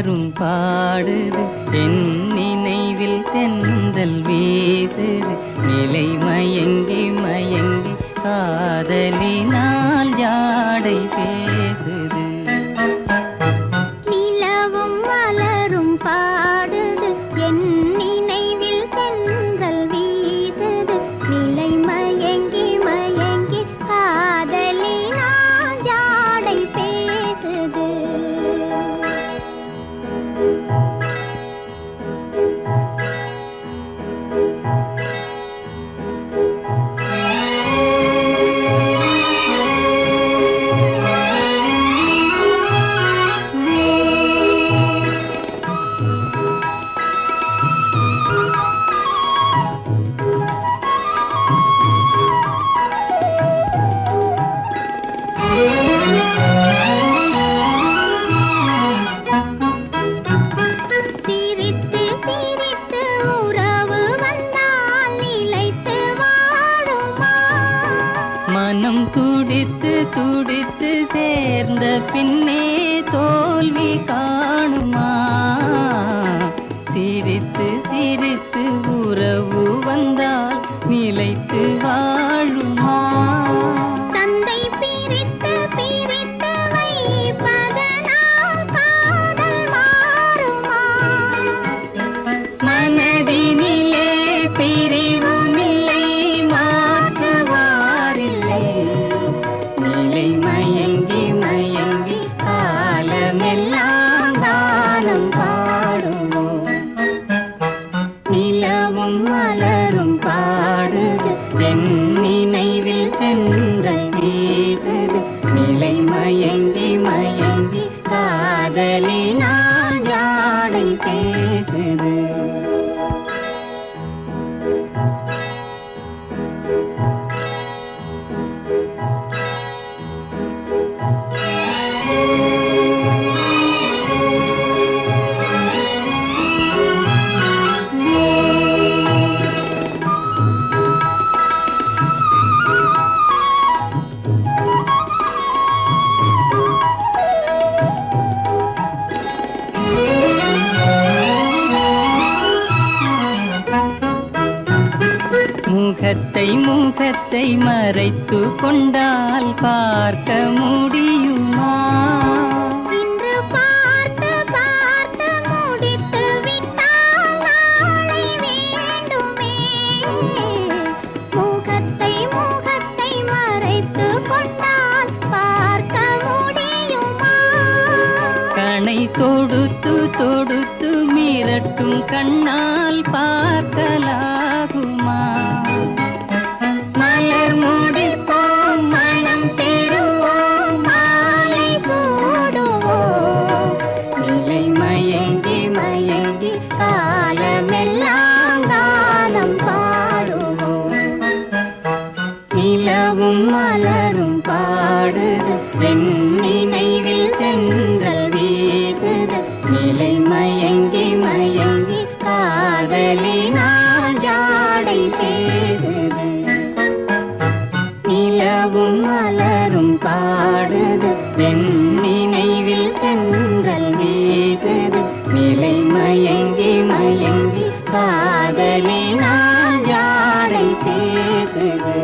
மலரும் பாடுது என் நினைவில் தென்றல் வீசுது நிலை மயங்கி மயங்கி காதலினால் ஜாடை பேசுது நிலவும் மலரும் பாடுது என் நினைவில் தென்றல் வீசுது நிலை மயங்கி மயங்கி காதலினால் ஜாடை பேசுது மனம் துடித்து துடித்து சேர்ந்த பின்னே தோல்வி காணுமா சிரித்து சிரித்து உறவு வந்தால் நிலைத்து வாழுமா தந்தை பிரித்து பிரித்து வைப்பதனால் காதல் மாறுமா மனதினிலே பிரிவு நிலை மாற்றுவாரில்லை நிலை மயங்கி மயங்கி காலமெல்லாம் கானம் பாடுவோம் நிலவும் மலரும் பாடுது என் நினைவில் தென்றல் வீசுது நிலை மயங்கி மயங்கி காதலினால் ஜாடை பேசுது முகத்தை முகத்தை மறைத்து கொண்டால் பார்க்க முடியுமா இன்று பார்த்து பார்த்து முடித்து விட்டால் நாளை வேண்டுமே முகத்தை முகத்தை மறைத்து கொண்டால் பார்க்க முடியுமா கணை தொடுத்து தொடுத்து மிரட்டும் கண்ணால் பார்க்கலாகுமா மலர் முடிப்போம் மனம் பெறுவோம் மாலை சூடுவோம் நிலை மயங்கி மயங்கி காலமெல்லாம் கானம் பாடுவோம் நிலவும் மலரும் பாடுது என் நினைவில் தென்றல் வீசுது நிலை மயங்கி மயங்கி காதலினால் ஜாடை பேசுது நிலவும் மலரும் பாடுது என் நினைவில் தென்றல் வீசுது நிலை மயங்கி மயங்கி காதலினால் ஜாடை பேசுது